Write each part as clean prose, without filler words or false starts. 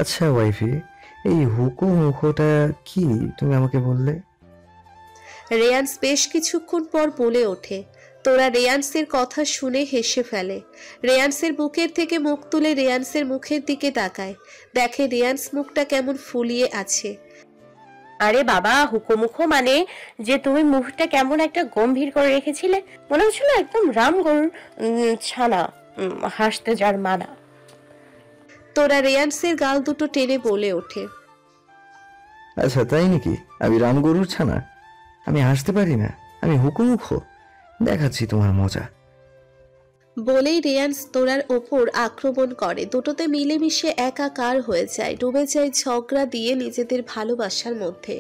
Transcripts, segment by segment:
আচ্ছা ওয়াইফি, এই হুকুম হুকোটা কি তুমি আমাকে বললে? রেয়ান্স বেশ কিছুক্ষণ পর বলে ওঠে। তোরা রেয়ান্সের কথা শুনে হেসে ফেলে। রেয়ান্সের বুকের থেকে মুখ তুলে রেয়ান্সের মুখের দিকে তাকায়, দেখে রেয়ান্স মুখটা কেমন ফুলিয়ে আছে। আরে বাবা, হুকোমুখো মানে যে তুমি মুখটা কেমন একটা গম্ভীর করে রেখেছিলে, মনে হচ্ছিল একদম রামগরুর ছানা, হাসতে যার মানা। তোরা রেয়ান্সের গাল দুটো টেনে বলে ওঠে। আচ্ছা তাই নাকি? আমি রামগরুর ছানা? আমি হাসতে পারি না? আমি হুকুমুখো? দেখাচ্ছি তোমার মজা। বলেই রেয়ান্স তোরার ওপর আক্রমণ করে। দুটোতে মিলেমিশে একাকার হয়ে যায়, ডুবে যায় ঝগড়া দিয়ে নিজেদের ভালোবাসার মধ্যে।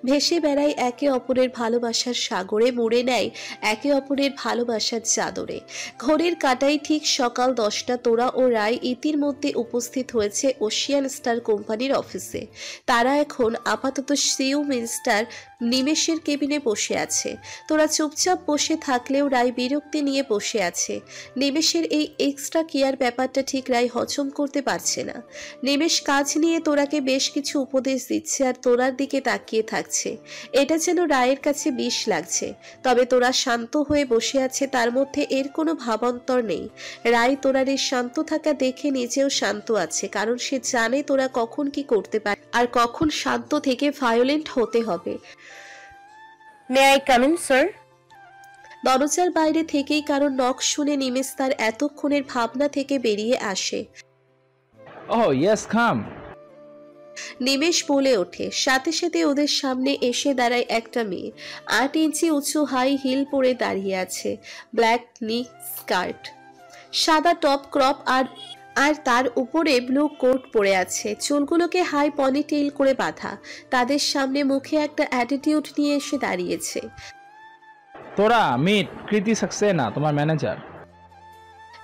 ভেসে বেড়ায় একে অপরের ভালোবাসার সাগরে, মুড়ে নেয় একে অপরের ভালোবাসার চাদরে। ঘড়ির কাটাই ঠিক সকাল 10টা। তোরা ও রায় ইতিমধ্যে উপস্থিত হয়েছে ওশিয়ান স্টার কোম্পানির অফিসে। তারা এখন আপাতত সিইও মিস্টার নিমেষের কেবিনে বসে আছে। তোরা চুপচাপ বসে থাকলেও রায় বিরক্তি নিয়ে বসে আছে। নিমেষের এই এক্সট্রা কেয়ার ব্যাপারটা ঠিক রায় হজম করতে পারছে না। নিমেষ কাজ নিয়ে তোরাকে বেশ কিছু উপদেশ দিচ্ছে আর তোরার দিকে তাকিয়ে থাকছে। এটা যেন রায়ের কাছে বিষ লাগছে। তবে তোরা শান্ত হয়ে বসে আছে, তার মধ্যে এর কোনো ভাবান্তর নেই। রায় তোরার এই শান্ত থাকা দেখে নিজেও শান্ত আছে, কারণ সে জানে তোরা কখন কি করতে পারে আর কখন শান্ত থেকে ভায়োলেন্ট হতে হবে। May I come in sir? দরজার বাইরে থেকেই কারণ নখ শুনে নিমেষ তার এতক্ষণের ভাবনা থেকে বেরিয়ে আসে। Oh, yes, come. নিমেষ বলে ওঠে। সাথে সাথে ওদের সামনে এসে দাঁড়ায় একটা মেয়ে। 8 ইঞ্চি উঁচু হাই হিল পরে দাঁড়িয়ে আছে, ব্ল্যাক নি স্কার্ট, সাদা টপ ক্রপ আর আর তার উপরে ব্লু কোট পরে আছে। চুলগুলোকে হাই পনিটেইল করে বাঁধা। তাদের সামনে মুখে একটা অ্যাটিটিউড নিয়ে এসে দাঁড়িয়েছে। তোরা মিট কৃতি সাক্সেনা, তোমার ম্যানেজার।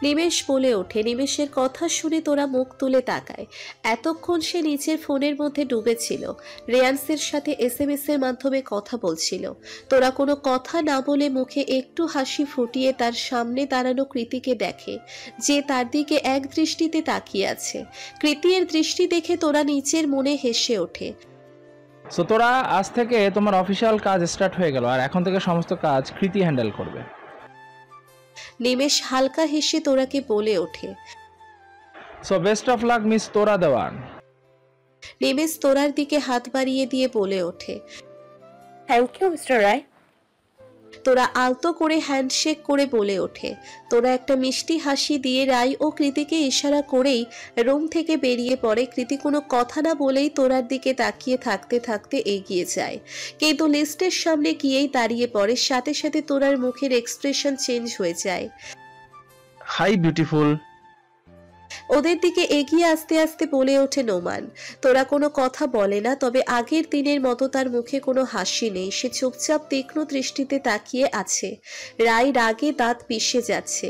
নিমেষ বলে ওঠে। নিমেষের কথা শুনে তোরা মুখ তুলে তাকায়। এতক্ষণ সে নিচের ফোনের মধ্যে ডুবেছিল, রেয়ান্সের সাথে এসএমএস এর মাধ্যমে কথা বলছিল। তোরা কোনো কথা না বলে মুখে একটু হাসি ফুটিয়ে তার সামনে দাঁড়ানো কৃতিকে দেখে, যে তার দিকে এক দৃষ্টিতে তাকিয়ে আছে। কৃতির দৃষ্টি দেখে তোরা নিচের মনে হেসে ওঠে। সো তোরা আজ থেকে তোমার অফিসিয়াল কাজ স্টার্ট হয়ে গেল, আর এখন থেকে সমস্ত কাজ কৃতি হ্যান্ডেল করবে। নিমেষ হালকা হেসে তোরাকে বলে ওঠে। So best of luck miss তোরা দেওয়ান। নিমেষ তোরার দিকে হাত বাড়িয়ে দিয়ে বলে ওঠে। থ্যাংক ইউ মিস্টার রায়। তোরা আলতো করে হ্যান্ডশেক করে বলে ওঠে। তোরা একটা মিষ্টি হাসি দিয়ে রায় ও কৃতিকে ইশারা করেই রুম থেকে বেরিয়ে পড়ে। কৃতি কোনো কথা না বলেই তোরার দিকে তাকিয়ে থাকতে থাকতে এগিয়ে যায়, কিন্তু লিস্টের সামনে গিয়েই দাঁড়িয়ে পড়ে। সাথে সাথে তোরার মুখের এক্সপ্রেশন চেঞ্জ হয়ে যায়। Hi beautiful. ওদের দিকে এগিয়ে আস্তে আস্তে বলে ওঠে নোমান। তোরা কোনো কথা বলে না, তবে আগের দিনের মতো তার মুখে কোনো হাসি নেই। সে চুপচাপ তীক্ষ্ণ দৃষ্টিতে তাকিয়ে আছে। রায় রাগে দাঁত পিষে যাচ্ছে।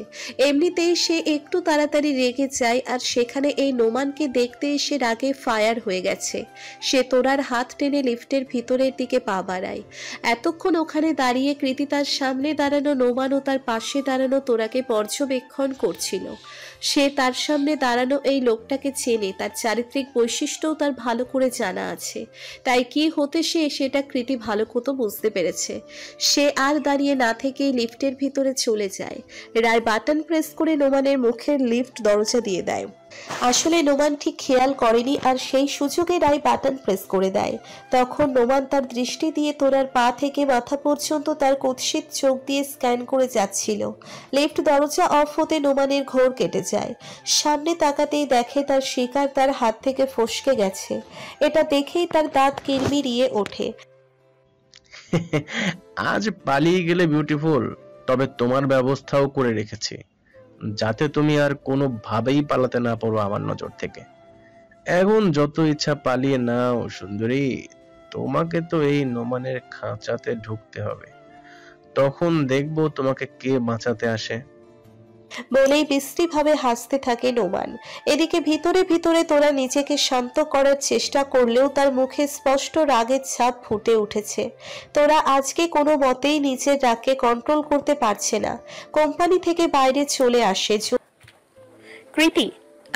এমনিতেই সে একটু তাড়াতাড়ি রেগে যায়, আর সেখানে এই নোমানকে দেখতে এসে রাগে ফায়ার হয়ে গেছে। সে তোরার হাত টেনে লিফটের ভিতরের দিকে পা বাড়ায়। এতক্ষণ ওখানে দাঁড়িয়ে কৃতি তার সামনে দাঁড়ানো নোমান ও তার পাশে দাঁড়ানো তোরাকে পর্যবেক্ষণ করছিল। সে তার সামনে দাঁড়ানো এই লোকটাকে চেনে, তার চারিত্রিক বৈশিষ্ট্যও তার ভালো করে জানা আছে। তাই কি হতে সেটা কৃতি ভালো মতো বুঝতে পেরেছে। সে আর দাঁড়িয়ে না থেকেই লিফটের ভিতরে চলে যায়। রায় বাটন প্রেস করে নোমানের মুখের লিফট দরজা দিয়ে দেয়। আসলে নোমান ঠিক খেয়াল করেনি, আর সেই সুযোগে রায় বাটন প্রেস করে দেয়। তখন নোমান তার দৃষ্টি দিয়ে তোরার পা থেকে মাথা পর্যন্ত তার কুৎসিত চোখ দিয়ে স্ক্যান করে যাচ্ছিল। লিফট দরজা অফ হতে নোমানের ঘোর কেটে যায়। সামনে তাকাতেই দেখে তার শিকার তার হাত থেকে ফসকে গেছে। এটা দেখেই তার দাঁত কিরমিরিয়ে ওঠে। আজ পালিয়ে গেলে বিউটিফুল, তবে তোমার ব্যবস্থাও করে রেখেছি, যাতে তুমি আর কোনোভাবেই পালাতে না পারো আমার নজর থেকে। এখন যত ইচ্ছা পালিয়ে নাও সুন্দরী, তোমাকে তো এই নোমানের খাঁচাতে ঢুকতে হবে, তখন দেখবো তোমাকে কে বাঁচাতে আসে। বলেই বিশ্রীভাবে হাসতে থাকে নোমান। এদিকে ভিতরে ভিতরে তোরা নিজেকে শান্ত করার চেষ্টা করলেও তার মুখে স্পষ্ট রাগের ছাপ ফুটে উঠেছে। তোরা আজকে কোনো মতেই নিজের রাগকে কন্ট্রোল করতে পারছে না। কোম্পানি থেকে বাইরে চলে আসে। কৃতি,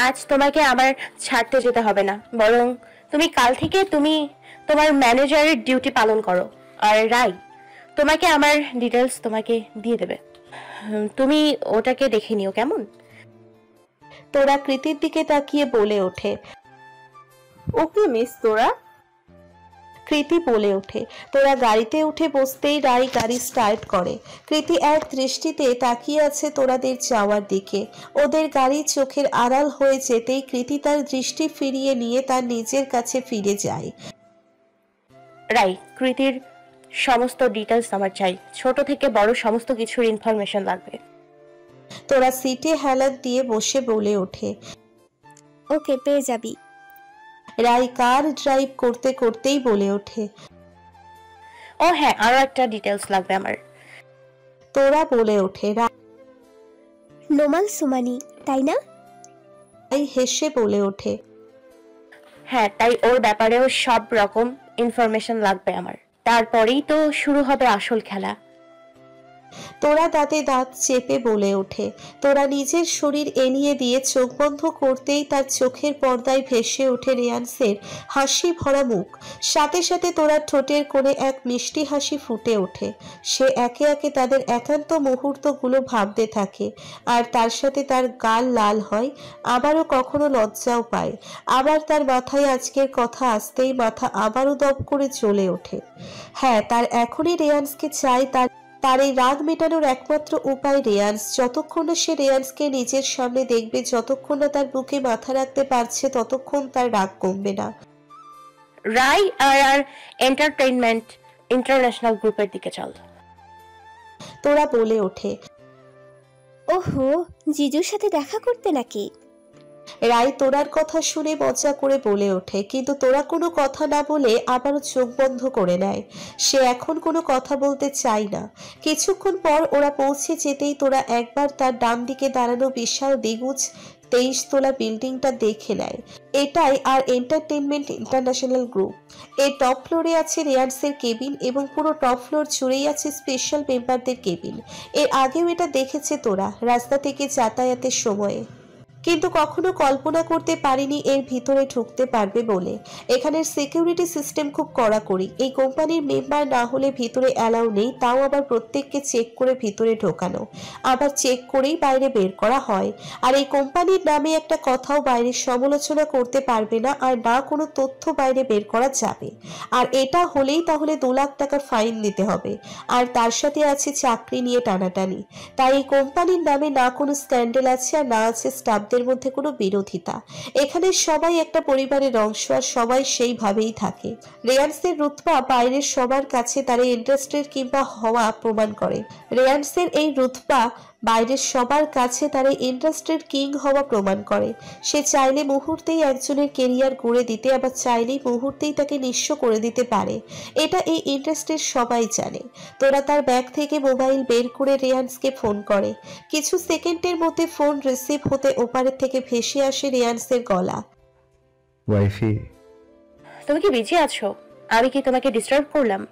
আজ তোমাকে আমার ছাড়তে যেতে হবে না, বরং তুমি কাল থেকে তুমি তোমার ম্যানেজারের ডিউটি পালন করো। আর রাই, তোমাকে আমার ডিটেলস তোমাকে দিয়ে দেবে। তুমি ওটাকে দেখে নিও, কেমন? তোরা কৃতির দিকে তাকিয়ে বলে ওঠে। ওকে মিস তোরা। কৃতি বলে ওঠে। তোরা গাড়িতে উঠে বসতেই রাই গাড়ি স্টার্ট করে। কৃতি এক দৃষ্টিতে তাকিয়ে আছে তোরাদের যাওয়ার দিকে। ওদের গাড়ি চোখের আড়াল হয়ে যেতেই কৃতি তার দৃষ্টি ফিরিয়ে নিয়ে তার নিজের কাছে ফিরে যায়। রাই, কৃতির সমস্ত ডিটেলস আমার চাই, ছোট থেকে বড় সমস্ত কিছুর ইনফরমেশন লাগবে। তোরা সিটে হেলান দিয়ে বসে বলে ওঠে। ওকে, পেয়ে যাবি। রাই কার ড্রাইভ করতে করতেই বলে ওঠে। ও হ্যাঁ, আরো একটা ডিটেলস লাগবে আমার। তোরা বলে ওঠে। নোমান সুমানি, তাই না? রাই হেসে বলে ওঠে। হ্যাঁ, তাই ওর ব্যাপারেও সব রকম ইনফরমেশন লাগবে আমার। তারপরেই তো শুরু হবে আসল খেলা। তোরা দাঁতে দাঁত চেপে বলে ওঠে। তোরা নিজের শরীর এলিয়ে দিয়ে চোখ বন্ধ করতেই তার চোখের পর্দায় ভেসে ওঠে রেয়ান্সের হাসি ভরা মুখ। সাথে সাথে তোরা ঠোঁটের কোণে এক মিষ্টি হাসি ফুটে ওঠে। সে একে একে তাদের একান্ত মুহূর্তগুলো ভাবতে থাকে, আর তার সাথে তার গাল লাল হয়, আবারও কখনো লজ্জাও পায়। আবার তার মাথায় আজকের কথা আসতেই মাথা আবারও দপ করে জ্বলে ওঠে। হ্যাঁ, তার এখনই রেয়ান্সকে চাই। তার এই রাগ মেটানোর একমাত্র উপায় রেয়ান্স। যতক্ষণ না সে রেয়ান্সকে নিজের সামনে দেখবে, যতক্ষণ না তার বুকে মাথা রাখতে পারছে, ততক্ষণ তার রাগ কমবে না। রাই আর এন্টারটেইনমেন্ট ইন্টারন্যাশনাল গ্রুপের দিকে চল। তোরা বলে ওঠে। ওহো, জিজুর সাথে দেখা করতে নাকি? রাই তোরার কথা শুনে মজা করে বলে ওঠে, কিন্তু তোরা কোনো কথা না বলে আবারও চোখ বন্ধ করে নেয়। সে এখন কোনো কথা বলতে চায় না। কিছুক্ষণ পর ওরা পৌঁছে যেতেই তোরা একবার তার ডান দিকে দাঁড়ানো বিশাল দ্বিগুজ 23 তলা বিল্ডিংটা দেখে নেয়। এটাই আর এন্টারটেইনমেন্ট ইন্টারন্যাশনাল গ্রুপ। এই টপ ফ্লোরে আছে রেয়ান্সের কেবিন এবং পুরো টপ ফ্লোর জুড়েই আছে স্পেশাল মেম্বারদের কেবিন। এর আগেও এটা দেখেছে তোরা রাস্তা থেকে যাতায়াতের সময়ে, কিন্তু কখনো কল্পনা করতে পারিনি এর ভিতরে ঢুকতে পারবে বলে। এখানের সিকিউরিটি সিস্টেম খুব কড়াকড়ি। এই কোম্পানির মেম্বার না হলে ভিতরে অ্যালাউ নেই, তাও আবার প্রত্যেককে চেক করে ভিতরে ঢোকানো, আবার চেক করেই বাইরে বের করা হয়। আর এই কোম্পানির নামে একটা কথাও বাইরে সমালোচনা করতে পারবে না, আর না কোনো তথ্য বাইরে বের করা যাবে। আর এটা হলেই তাহলে 2 লাখ টাকার ফাইন দিতে হবে, আর তার সাথে আছে চাকরি নিয়ে টানাটানি। তাই এই কোম্পানির নামে না কোনো স্ক্যান্ডেল আছে, আর না আছে স্টাফ মধ্যে কোনো বিরোধিতা। এখানে সবাই একটা পরিবারের অংশ, আর সবাই সেইভাবেই থাকে। রেয়ান্সের রুতবা বাইরের সবার কাছে তার ইন্ডাস্ট্রির কিংবা হওয়া প্রমাণ করে। রেয়ান্সের এই রুতবা বাইরের সবার কাছে তার ইন্ডাস্ট্রির কিং হওয়া প্রমাণ করে। সে চাইলে মুহূর্তেই একজনের কেরিয়ার গড়ে দিতে, আবার চাইলেই মুহূর্তেই তাকে নিঃস্ব করে দিতে পারে। এটা এই ইন্ডাস্ট্রির সবাই জানে। তোরা তার ব্যাগ থেকে মোবাইল বের করে রেয়ান্সকে ফোন করে। কিছু সেকেন্ডের মধ্যে ফোন রিসিভ হতে ওপারের থেকে ভেসে আসে রেয়ান্সের গলা। ওয়াইফি, তুমি কি বিজি আছো? আমি কি তোমাকে ডিস্টার্ব করলাম?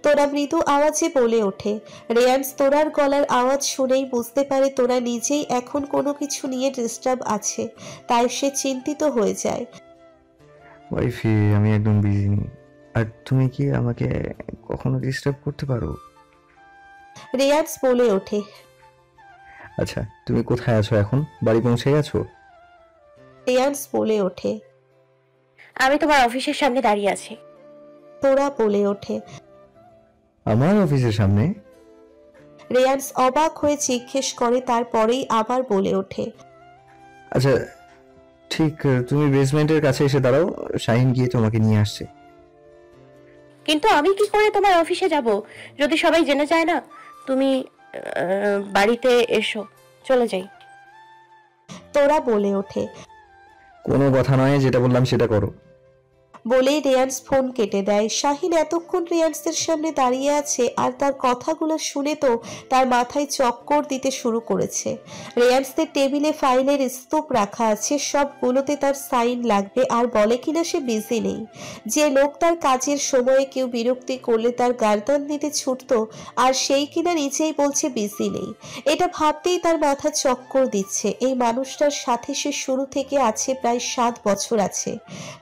তোরা মৃদু আওয়াজে বলে ওঠে। রেয়ান্স তোরার গলার আওয়াজ শুনেই বুঝতে পারে তোরা নিজেই এখন কোনো কিছু নিয়ে ডিস্টার্ব আছে, তাই সে চিন্তিত হয়ে যায়। ওয়াইফি, আমি একদম বিজি নেই। আর তুমি কি আমাকে কখনো ডিস্টার্ব করতে পারো? রেয়ান্স বলে ওঠে। আচ্ছা, তুমি কোথায় আছো এখন? বাড়ি পৌঁছে গেছো? রেয়ান্স বলে ওঠে। আমি তোমার অফিসের সামনে দাঁড়িয়ে আছি। তোরা বলে ওঠে। আমার অফিসের সামনে? রেয়ান্স অবাক হয়ে জিজ্ঞেস করে, তারপরেই আবার বলে ওঠে। আচ্ছা ঠিক, তুমি বেসমেন্টের কাছে এসে দাঁড়াও, শাহিন গিয়ে তোমাকে নিয়ে আসছে। কিন্তু আমি কি করে তোমার অফিসে যাব যদি সবাই জেনে যায় না? তুমি বাড়িতে এসো, চলে যাই। তোরা বলে ওঠে। কোনো কথা নয়, যেটা বললাম সেটা করো। বলেই রেয়ান্স ফোন কেটে দেয়। শাহিন এতক্ষণ রেয়ান্সের সামনে দাঁড়িয়ে আছে আর তার কথাগুলো শুনে তো তার মাথায় চক্কর দিতে শুরু করেছে। রেয়ান্সের টেবিলে ফাইলের স্তূপ রাখা আছে, সবগুলোতে তার সাইন লাগবে, আর বলে কিনা সে বিজি নেই। যে লোক তার কাজের সময়ে কেউ বিরক্তি করলে তার গার্দান দিতে ছুটতো, আর সেই কিনা নিজেই বলছে বিজি নেই। এটা ভাবতেই তার মাথা চক্কর দিচ্ছে। এই মানুষটার সাথে সে শুরু থেকে আছে, প্রায় 7 বছর আছে।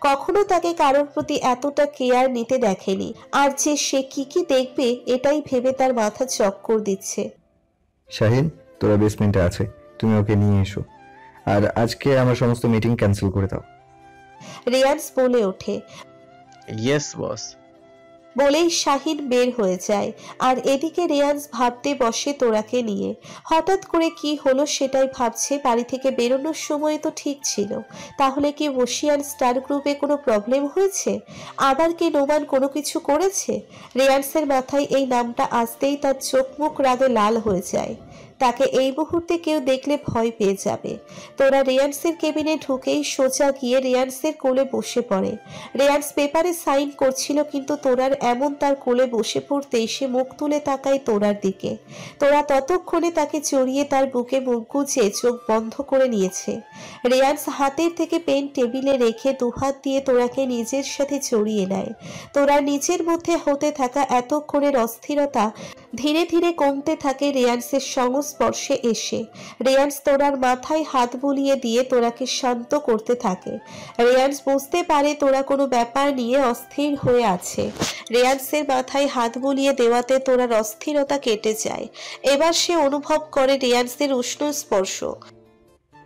কখনো তাকে কারোর প্রতি এতটা কেয়ার নিতে দেখেনি, আর যে সে কি দেখবে এটাই ভেবে তার মাথা চক্কর দিচ্ছে। শাহিন, তোরা বেসমেন্টে আছে, তুমি ওকে নিয়ে এসো, আর আজকে আমার সমস্ত মিটিং ক্যান্সেল করে দাও। রেয়ান্স বলে ওঠে। Yes boss. বলেই শাহিন বের হয়ে যায়। আর এদিকে রেয়ান্স ভাবতে বসে তোরাকে নিয়ে। হঠাৎ করে কি হলো সেটাই ভাবছে। বাড়ি থেকে বেরোনোর সময় তো ঠিক ছিল, তাহলে কি ওশিয়ান স্টার গ্রুপে কোনো প্রবলেম হয়েছে? আবার কি নোমান কোনো কিছু করেছে? রেয়ান্সের মাথায় এই নামটা আসতেই তার চোখ মুখ রাগে লাল হয়ে যায়। তাকে এই মুহূর্তে কেউ দেখলে ভয় পেয়ে যাবে। তোরা রেয়ান্সের কেবিনে ঢুকেই সোজা গিয়ে রেয়ান্সের কোলে বসে পড়ে। রেয়ান্স পেপারে সাইন করছিল, কিন্তু তোরার এমন তার কোলে বসে পড়তেই সে মুখ তুলে তাকায় তোরার দিকে। তোরা ততক্ষণে তাকে জড়িয়ে তার বুকে মুখ গুজে চোখ বন্ধ করে নিয়েছে। রেয়ান্স হাতের থেকে পেন টেবিলে রেখে দুহাত দিয়ে তোরাকে নিজের সাথে জড়িয়ে নেয়। তোরা নিজের মধ্যে হতে থাকা এতক্ষণের অস্থিরতা ধীরে ধীরে কমতে থাকে রেয়ান্সের সংস্পর্শে এসে। রেয়ান্স তোরার মাথায় হাত বুলিয়ে দিয়ে তোরাকে শান্ত করতে থাকে। রেয়ান্স বুঝতে পারে তোরা কোনো ব্যাপার নিয়ে অস্থির হয়ে আছে। রেয়ান্সের মাথায় হাত বুলিয়ে দেওয়াতে তোরার অস্থিরতা কেটে যায়। এবার সে অনুভব করে রেয়ান্সের উষ্ণ স্পর্শ।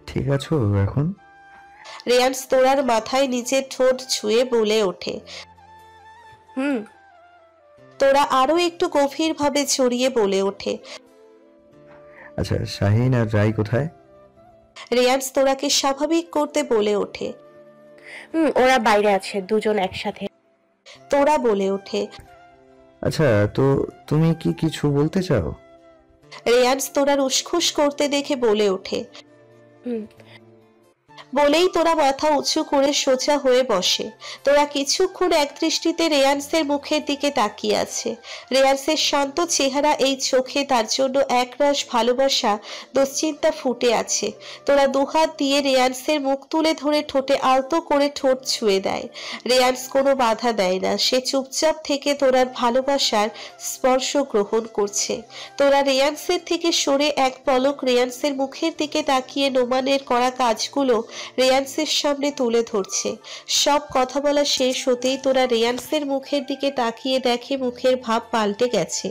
ঠিক আছো এখন? রেয়ান্স তোরার মাথায় নিজের ঠোঁট ছুঁয়ে বলে ওঠে। হুম। তোরা আরো একটু গভীর ভাবে জড়িয়ে বলে ওঠে। আচ্ছা, শাহিন আর রাই কোথায়? রেয়ান্স তোরাকে স্বাভাবিক করতে বলে ওঠে। ওরা বাইরে আছে, দুজন একসাথে। তোরা বলে ওঠে। আচ্ছা, তো তুমি কি কিছু বলতে চাও? রেয়ান্স তোরার উসখুস করতে দেখে বলে ওঠে। হুম। বলেই তোরা মাথা উঁচু করে সোজা হয়ে বসে। তোরা কিছুক্ষণ এক দৃষ্টিতে রেয়ান্সের মুখের দিকে তাকিয়ে আছে। রেয়ান্সের শান্ত চেহারা, এই চোখে তার জন্য একরাশ ভালোবাসা, দুশ্চিন্তা ফুটে আছে। তোরা দুহাত দিয়ে রেয়ান্সের মুখ তুলে ধরে ঠোঁটে আলতো করে ঠোঁট ছুঁয়ে দেয়। রেয়ান্স কোনো বাধা দেয় না, সে চুপচাপ থেকে তোরার ভালোবাসার স্পর্শ গ্রহণ করছে। তোরা রেয়ান্সের থেকে সরে এক পলক রেয়ান্সের মুখের দিকে তাকিয়ে নোমানের করা কাজগুলো রেয়ান্সের সামনে তুলে ধরছে। সব কথা বলা শেষ হতেই তোরা রেয়ান্সের মুখের দিকে তাকিয়ে দেখে মুখের ভাব পাল্টে গেছে,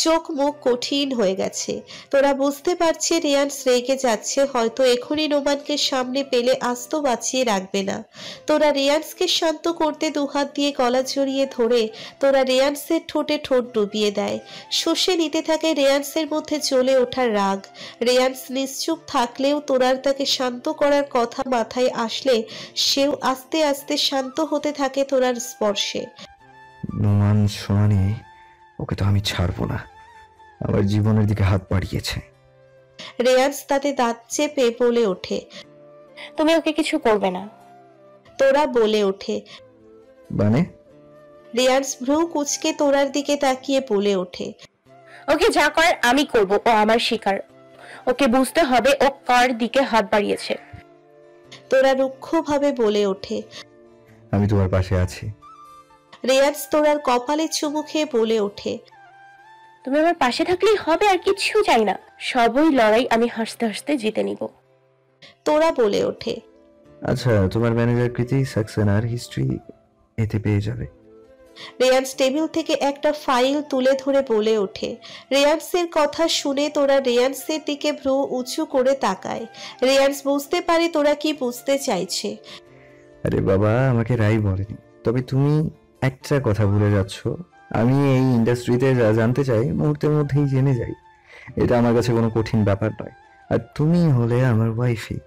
চোখ মুখ কঠিন হয়ে গেছে। তোরা বুঝতে পারছে রেয়ান্স রেগে যাচ্ছে, হয়তো এখনই নোমানকে সামনে পেলে আস্ত বাঁচিয়ে রাখবে না। তোরা রেয়ান্সকে শান্ত করতে দুহাত দিয়ে গলা জড়িয়ে ধরে তোরা রেয়ান্সের ঠোঁটে ঠোঁট ডুবিয়ে দেয়। শুষে নিতে থাকে রেয়ান্সের মধ্যে জ্বলে ওঠার রাগ। রেয়ান্স নিশ্চুপ থাকলেও তোরার তাকে শান্ত করার কথা মাথায় আসলে সেও আস্তে আস্তে শান্ত হতে থাকে তোরার স্পর্শে। নোমান সোনানি, ওকে তো আমি ছাড়বো না, আমার জীবনের দিকে হাত বাড়িয়েছে। রেয়ান্স তাতে দাঁত চেপে বলে ওঠে। তুমি ওকে কিছু করবে না। তোরা বলে ওঠে। মানে? রেয়ান্স ভ্রু কুচকে তোরার দিকে তাকিয়ে বলে ওঠে। ওকে যা করার আমি করব, ও আমার শিকার। ওকে বুঝতে হবে ও কার দিকে হাত বাড়িয়েছে। তোরা রুক্ষভাবে বলে ওঠে। আমি তোমার পাশে আছি। রেয়ান্স তোরার কপালে চুমু খেয়ে বলে ওঠে। তুমি আমার পাশে থাকলেই হবে, আর কিছু চাই না। সবই লড়াই আমি হাসতে হাসতে জিতে নিব। তোরা বলে ওঠে। আচ্ছা, তোমার ম্যানেজার কৃতি সাক্সেনার হিস্ট্রি এতে পেয়ে যাবে। রেয়ান্স টেবিল থেকে একটা ফাইল তুলে ধরে বলে ওঠে। রেয়ান্সের কথা শুনে তোরা রেয়ান্সের দিকে ভ্রু উঁচু করে তাকায়। রেয়ান্স বুঝতে পারে তোরা কি বুঝতে চাইছে। আরে বাবা, আমাকে রাই বলেনি, তবে তুমি একটা কথা ভুলে যাচ্ছ। আমি এই ইন্ডাস্ট্রিতে যা জানতে চাই মুহূর্তের মধ্যেই জেনে যাই। এটা আমার কাছে কোনো কঠিন ব্যাপার নয়। আর তুমি হলে আমার ওয়াইফি,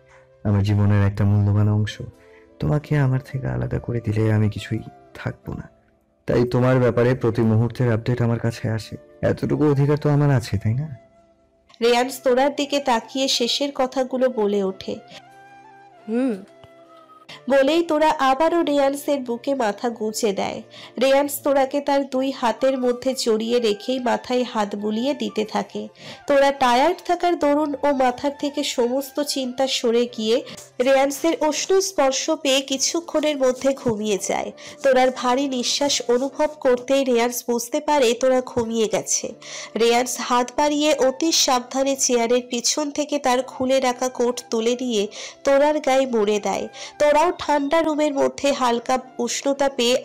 আমার জীবনের একটা মূল্যবান অংশ। তোমাকে আমার থেকে আলাদা করে দিলে আমি কিছুই থাকবো না। তাই তোমার ব্যাপারে প্রতি মুহূর্তের আপডেট আমার কাছে আসে। এতটুকু অধিকার তো আমার আছে, তাই না? রেয়ান্স তোরার দিকে তাকিয়ে শেষের কথাগুলো বলে ওঠে। বলেই তোরা আবারও রেয়ান্সের বুকে মাথা গুঁজে দেয়। রেয়ান্স তোরাকে তার দুই হাতের মধ্যে জড়িয়ে রেখেই মাথায় হাত বুলিয়ে দিতে থাকে। তোরা টায়ার্ড থাকার দরুন ও মাথার থেকে সমস্ত চিন্তা সরে গিয়ে রেয়ান্সের উষ্ণ স্পর্শ পেয়ে কিছুক্ষণের মধ্যে ঘুমিয়ে যায়। তোরার ভারী নিঃশ্বাস অনুভব করতেই রেয়ান্স বুঝতে পারে তোরা ঘুমিয়ে গেছে। রেয়ান্স হাত বাড়িয়ে অতি সাবধানে চেয়ারের পিছন থেকে তার খুলে রাখা কোট তুলে নিয়ে তোরার গায়ে মুড়ে দেয়। তোরাও ঠান্ডা রুমের মধ্যে হালকা উষ্ণতা পেয়ে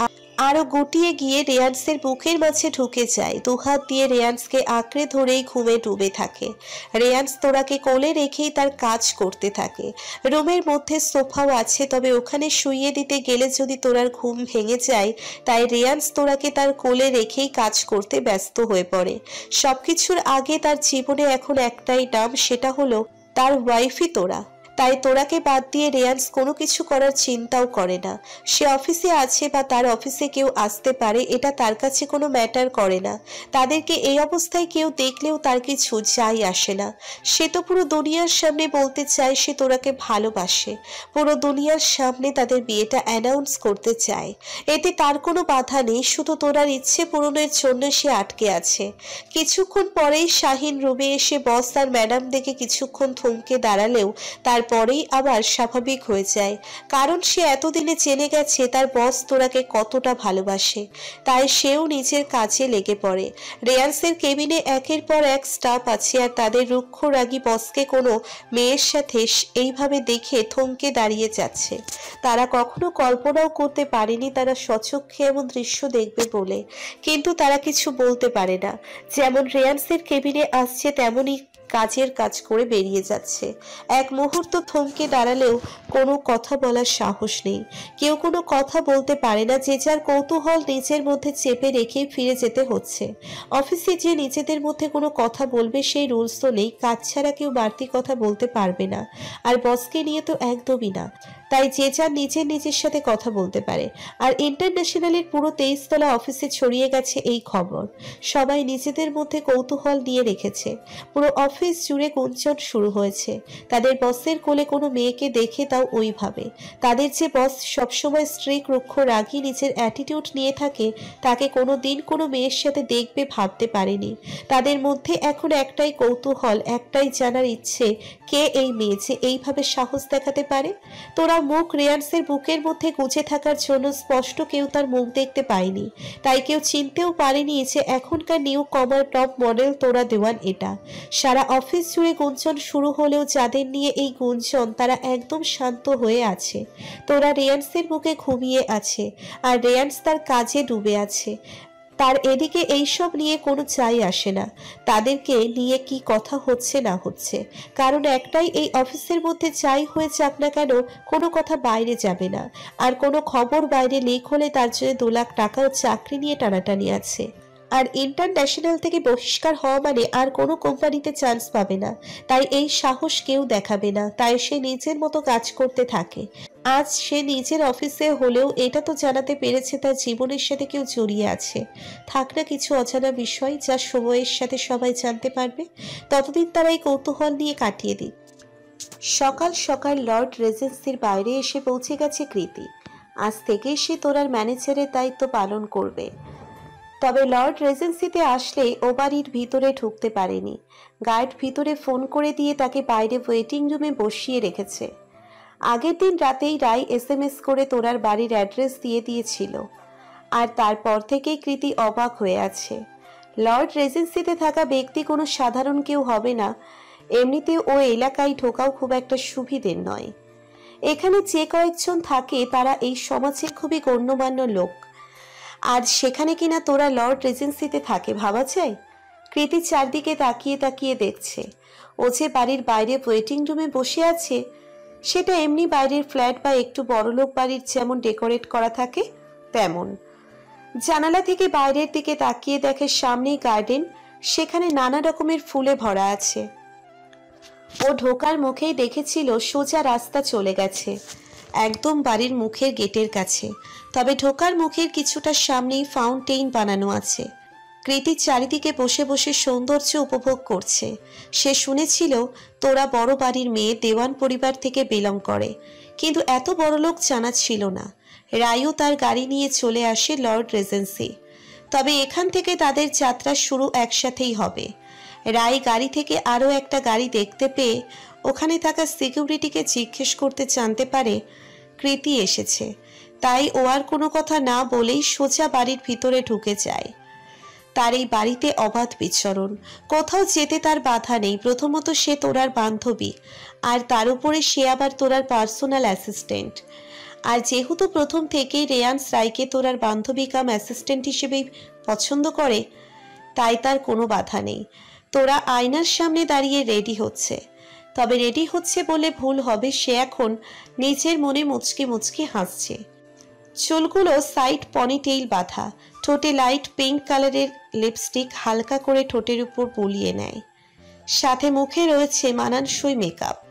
আরো গুটিয়ে গিয়ে রেয়ান্সের বুকের মাঝে ঢুকে যায়। দুহাত দিয়ে রেয়ান্সকে আঁকড়ে ধরেই ঘুমে ডুবে থাকে। রেয়ান্স তোরাকে কোলে রেখেই তার কাজ করতে থাকে। রুমের মধ্যে সোফাও আছে, তবে ওখানে শুইয়ে দিতে গেলে যদি তোরার ঘুম ভেঙে যায়, তাই রেয়ান্স তোরাকে তার কোলে রেখেই কাজ করতে ব্যস্ত হয়ে পড়ে। সবকিছুর আগে তার জীবনে এখন একটাই নাম, সেটা হলো তার ওয়াইফই তোরা। তাই তোরাকে বাদ দিয়ে রেয়ান্স কোনো কিছু করার চিন্তাও করে না। সে অফিসে আছে বা তার অফিসে কেউ আসতে পারে, এটা তার কাছে কোনো ম্যাটার করে না। তাদেরকে এই অবস্থায় কেউ দেখলেও তার কিছু যাই আসে না। সে তো পুরো দুনিয়ার সামনে বলতে চায় সে তোরাকে ভালোবাসে। পুরো দুনিয়ার সামনে তাদের বিয়েটা অ্যানাউন্স করতে চায়। এতে তার কোনো বাধা নেই, শুধু তোরার ইচ্ছে পূরণের জন্য সে আটকে আছে। কিছুক্ষণ পরেই শাহিন রুমে এসে বস আর ম্যাডাম দেখে কিছুক্ষণ থমকে দাঁড়ালেও তারপরেই আবার স্বাভাবিক হয়ে যায়, কারণ সে এতদিনে জেনে গেছে তার বস তোরাকে কতটা ভালোবাসে। তাই সেও নিজের কাজে লেগে পড়ে। রেয়ান্সের কেবিনে একের পর এক স্টাফ আছে, আর তাদের রুক্ষ রাগী বসকে কোনো মেয়ের সাথে এইভাবে দেখে থমকে দাঁড়িয়ে যাচ্ছে। তারা কখনো কল্পনাও করতে পারেনি তারা স্বচক্ষে এমন দৃশ্য দেখবে বলে, কিন্তু তারা কিছু বলতে পারে না। যেমন রেয়ান্সের কেবিনে আসছে তেমনই কাজের কাজ করে বেরিয়ে যাচ্ছে। এক মুহূর্ত থমকে দাঁড়ালেও কোনো কথা বলার সাহস নেই। কেউ কোনো কথা বলতে পারে না, যে যার কৌতূহল নিজের মধ্যে চেপে রেখে ফিরে যেতে হচ্ছে। অফিসে যে নিজেদের মধ্যে কোনো কথা বলবে সেই রুলস তো নেই, কাজ ছাড়া কেউ বাড়তি কথা বলতে পারবে না, আর বসকে নিয়ে তো একদমই না। তাই যে যার নিজের সাথে কথা বলতে পারে। আর ইন্টারন্যাশনালের পুরো 23 তলা অফিসে ছড়িয়ে গেছে এই খবর। সবাই নিজেদের মধ্যে কৌতূহল নিয়ে রেখেছে। পুরো অফিস জুড়ে গুঞ্জন শুরু হয়েছে। তাদের বসের কোলে কোনো মেয়েকে দেখে, তাও ওইভাবে। তাদের যে বস সবসময় স্ট্রিক রুক্ষ রাগী নিজের অ্যাটিটিউড নিয়ে থাকে, তাকে কোনো দিন কোনো মেয়ের সাথে দেখবে ভাবতে পারেনি। তাদের মধ্যে এখন একটাই কৌতূহল, একটাই জানার ইচ্ছে, কে এই মেয়ে যে এইভাবে সাহস দেখাতে পারে। তোরা মুখ রেয়ান্সের বুকের মধ্যে গুজে থাকার জন্য স্পষ্ট কেউ তার মুখ দেখতে পায়নি, তাই কেউ চিনতেও পারেনি যে এখনকার নিউ কমার টপ মডেল তোরা দেওয়ান এটা। সারা অফিস জুড়ে গুঞ্জন শুরু হলেও যাদের নিয়ে এই গুঞ্জন তারা একদম শান্ত হয়ে আছে। তোরা রেয়ান্সের বুকে ঘুমিয়ে আছে, আর রেয়ান্স তার কাজে ডুবে আছে। তার এদিকে এইসব নিয়ে কোনো চাই আসে না তাদেরকে নিয়ে কি কথা হচ্ছে না হচ্ছে, কারণ একটাই, এই অফিসের মধ্যে যাই হয়ে যাক না কেন কোনো কথা বাইরে যাবে না। আর কোনো খবর বাইরে লিক হলে তার জন্য 2 লাখ টাকাও চাকরি নিয়ে টানাটানি আছে। আর ইন্টারন্যাশনাল থেকে বহিষ্কার হওয়া মানে আর কোনো কোম্পানিতে চান্স পাবে না। তাই এই সাহস কেউ দেখাবে না, তাই সে নিজের মতো কাজ করতে থাকে। আজ সে নিজের অফিসে হলেও এটা তো জানাতে পেরেছে তার জীবনের সাথে কেউ জড়িয়ে আছে। থাক না কিছু অজানা বিষয় যা সময়ের সাথে সবাই জানতে পারবে, ততদিন তারা এই কৌতূহল নিয়ে কাটিয়ে দিক। সকাল সকাল লর্ড রেজেন্সির বাইরে এসে পৌঁছে গেছে কৃতি। আজ থেকেই সে তোরার ম্যানেজারের দায়িত্ব পালন করবে। তবে লর্ড রেজেন্সিতে আসলে ও বাড়ির ভিতরে ঢুকতে পারেনি। গার্ড ভিতরে ফোন করে দিয়ে তাকে বাইরে ওয়েটিং রুমে বসিয়ে রেখেছে। আগের দিন রাতেই রাই SMS করে তোরার বাড়ির অ্যাড্রেস দিয়ে দিয়েছিল, আর তারপর থেকেই কৃতি অবাক হয়ে আছে। লর্ড রেজেন্সিতে থাকা ব্যক্তি কোনো সাধারণ কেউ হবে না, এমনিতেও ও এলাকায় ঢোকাও খুব একটা সুবিধের নয়। এখানে যে কয়েকজন থাকে তারা এই সমাজের খুবই গণ্যমান্য লোক, আর সেখানে কিনা তোরা লর্ড রেজেন্সিতে থাকে ভাবা যায়। কৃতি চারদিকে তাকিয়ে তাকিয়ে দেখছে। ও যে বাড়ির বাইরে ওয়েটিং রুমে বসে আছে, সেটা এমনি বাইরের ফ্ল্যাট বা একটু বড়লোক বাড়ির যেমন ডেকোরেট করা থাকে তেমন। জানালা থেকে বাইরের দিকে তাকিয়ে দেখে সামনেই গার্ডেন, সেখানে নানা রকমের ফুলে ভরা আছে। ও ঢোকার মুখেই দেখেছিল সোজা রাস্তা চলে গেছে একদম বাড়ির মুখের গেটের কাছে, তবে ঢোকার মুখের কিছুটা সামনেই ফাউন্টেইন বানানো আছে। কৃতি চারিদিকে বসে বসে সৌন্দর্য উপভোগ করছে। সে শুনেছিল তোরা বড় বাড়ির মেয়ে, দেওয়ান পরিবার থেকে বিলং করে, কিন্তু এত বড়লোক জানা ছিল না। রায়ও তার গাড়ি নিয়ে চলে আসে লর্ড রেজেন্সি। তবে এখান থেকে তাদের যাত্রা শুরু একসাথেই হবে। রায় গাড়ি থেকে আরও একটা গাড়ি দেখতে পেয়ে ওখানে থাকা সিকিউরিটিকে জিজ্ঞেস করতে জানতে পারে কৃতি এসেছে। তাই ও আর কোনো কথা না বলেই সোজা বাড়ির ভিতরে ঢুকে যায়। তার এই বাড়িতে অবাধ বিচরণ, কোথাও যেতে তার বাধা নেই। প্রথমত সে তোরার বান্ধবী, আর তার উপরে সে আবার তোরার পার্সোনাল অ্যাসিস্ট্যান্ট। আর যেহেতু প্রথম থেকেই রেয়ান্স রায়কে তোরার বান্ধবী কাম অ্যাসিস্ট্যান্ট হিসেবেই পছন্দ করে, তাই তার কোনো বাধা নেই। তোরা আয়নার সামনে দাঁড়িয়ে রেডি হচ্ছে। তবে রেডি হচ্ছে বলে ভুল হবে, সে এখন নিজের মনে মুচকি মুচকি হাসছে। চুলগুলো সাইড পনিটেইল বাঁধা, ঠোঁটে লাইট পিঙ্ক কালারের লিপস্টিক হালকা করে ঠোঁটের উপর বুলিয়ে নেয়। সাথে মুখে রয়েছে মানানসই মেকআপ।